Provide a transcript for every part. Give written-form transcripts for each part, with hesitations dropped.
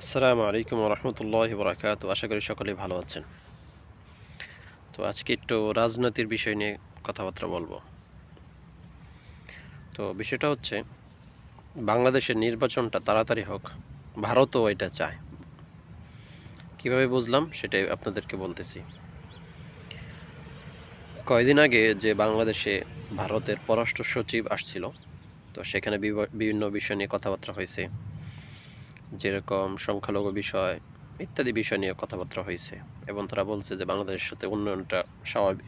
আসসালামু আলাইকুম রহমতুল্লাহি বরাকাতু। আশা করি সকলেই ভালো আছেন। তো আজকে একটু রাজনীতির বিষয় নিয়ে কথাবার্তা বলবো। তো বিষয়টা হচ্ছে বাংলাদেশের নির্বাচনটা তাড়াতাড়ি হোক। ভারতও এটা চায়। কিভাবে বুঝলাম সেটাই আপনাদেরকে বলতেছি। কয়দিন আগে যে বাংলাদেশে ভারতের পররাষ্ট্র সচিব আসছিল, তো সেখানে বিভিন্ন বিষয় নিয়ে কথাবার্তা হয়েছে। যেরকম সংখ্যালঘু বিষয় ইত্যাদি বিষয় নিয়ে কথাবার্তা হয়েছে এবং তারা বলছে যে বাংলাদেশের সাথে উন্নয়নটা স্বাভাবিক,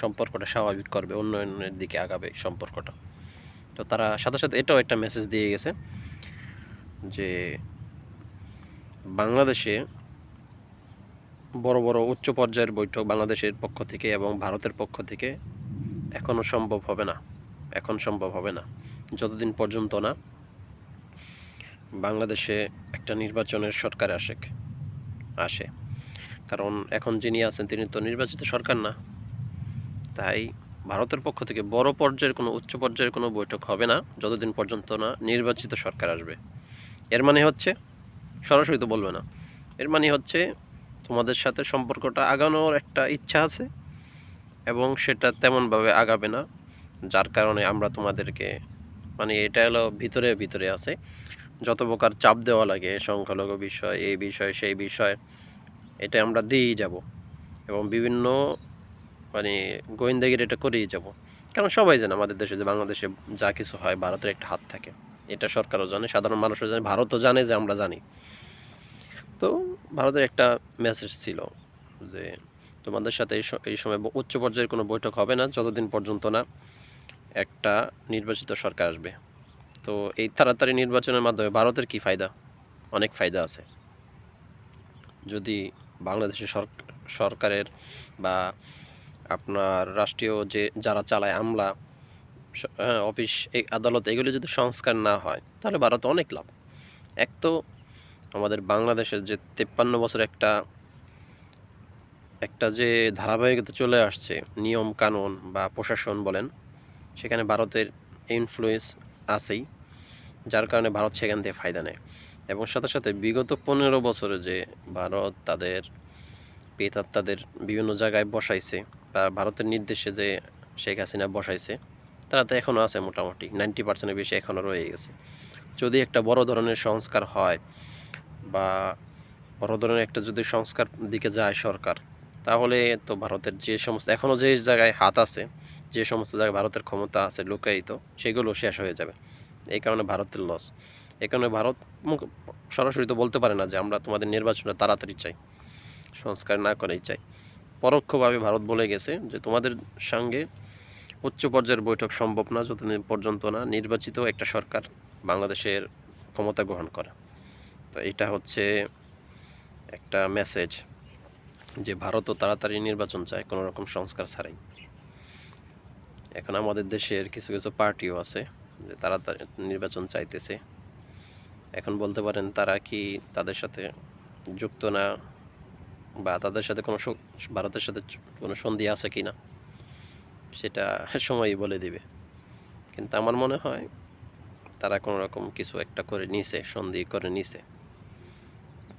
সম্পর্কটা স্বাভাবিক করবে, উন্নয়নের দিকে আগাবে সম্পর্কটা। তো তারা সাথে সাথে এটাও একটা মেসেজ দিয়ে গেছে যে বাংলাদেশে বড় বড় উচ্চ পর্যায়ের বৈঠক বাংলাদেশের পক্ষ থেকে এবং ভারতের পক্ষ থেকে এখনো সম্ভব হবে না, এখন সম্ভব হবে না যতদিন পর্যন্ত না বাংলাদেশে একটা নির্বাচনের সরকার আসে। কারণ এখন যিনি আছেন তিনি তো নির্বাচিত সরকার না। তাই ভারতের পক্ষ থেকে বড় পর্যায়ের কোনো উচ্চ পর্যায়ের কোনো বৈঠক হবে না যতদিন পর্যন্ত না নির্বাচিত সরকার আসবে। এর মানে হচ্ছে, সরাসরি তো বলবে না, এর মানে হচ্ছে তোমাদের সাথে সম্পর্কটা আগানোর একটা ইচ্ছা আছে এবং সেটা তেমনভাবে আগাবে না, যার কারণে আমরা তোমাদেরকে, মানে এটা হলো ভিতরে ভিতরে আছে, যত প্রকার চাপ দেওয়া লাগে সংখ্যালঘু বিষয়, এই বিষয় সেই বিষয়, এটা আমরা দিয়েই যাব এবং বিভিন্ন মানে গোয়েন্দাগিরি এটা করেই যাব। কারণ সবাই জানে আমাদের দেশে যে বাংলাদেশে যা কিছু হয় ভারতের একটা হাত থাকে। এটা সরকারও জানে, সাধারণ মানুষও জানে, ভারতও জানে যে আমরা জানি। তো ভারতের একটা মেসেজ ছিল যে তোমাদের সাথে এই সময় উচ্চ পর্যায়ের কোনো বৈঠক হবে না যতদিন পর্যন্ত না একটা নির্বাচিত সরকার আসবে। তো এই তাড়াতাড়ি নির্বাচনের মাধ্যমে ভারতের কি ফায়দা? অনেক ফায়দা আছে। যদি বাংলাদেশের সরকারের বা আপনার রাষ্ট্রীয় যে যারা চালায় আমলা, হ্যাঁ, অফিস, এই আদালত, এগুলো যদি সংস্কার না হয় তাহলে ভারত অনেক লাভ। এক তো আমাদের বাংলাদেশের যে 53 বছর একটা একটা যে ধারাবাহিকতা চলে আসছে, নিয়ম কানুন বা প্রশাসন বলেন, সেখানে ভারতের ইনফ্লুয়েন্স আছেই, যার কারণে ভারত সেখান থেকে ফায়দা নেয়। এবং সাথে সাথে বিগত 15 বছরে যে ভারত তাদের পেতাত্তাদের বিভিন্ন জায়গায় বসাইছে বা ভারতের নির্দেশে যে শেখ হাসিনা বসাইছে, তারা তো এখনও আছে, মোটামুটি 90%-এর বেশি এখনও রয়ে গেছে। যদি একটা বড় ধরনের সংস্কার হয় বা বড় ধরনের একটা যদি সংস্কার দিকে যায় সরকার, তাহলে তো ভারতের যে সমস্ত এখনও যে জায়গায় হাত আছে, যে সমস্ত জায়গায় ভারতের ক্ষমতা আছে লুকায়িত, সেগুলো শেষ হয়ে যাবে। এই কারণে ভারতের লস। এই কারণে ভারত সরাসরি তো বলতে পারে না যে আমরা তোমাদের নির্বাচনটা তাড়াতাড়ি চাই, সংস্কার না করেই চাই। পরোক্ষভাবে ভারত বলে গেছে যে তোমাদের সঙ্গে উচ্চ পর্যায়ের বৈঠক সম্ভব না যতদিন পর্যন্ত না নির্বাচিত একটা সরকার বাংলাদেশের ক্ষমতা গ্রহণ করে। তো এটা হচ্ছে একটা মেসেজ যে ভারতও তাড়াতাড়ি নির্বাচন চায় কোনো রকম সংস্কার ছাড়াই। এখন আমাদের দেশের কিছু কিছু পার্টিও আছে যে তারা নির্বাচন চাইতেছে। এখন বলতে পারেন তারা কি তাদের সাথে যুক্ত না, বা তাদের সাথে কোনো ভারতের সাথে কোনো সন্ধি আছে কি না, সেটা সময়ই বলে দিবে। কিন্তু আমার মনে হয় তারা কোনো রকম কিছু একটা করে নিছে, সন্ধি করে নিছে।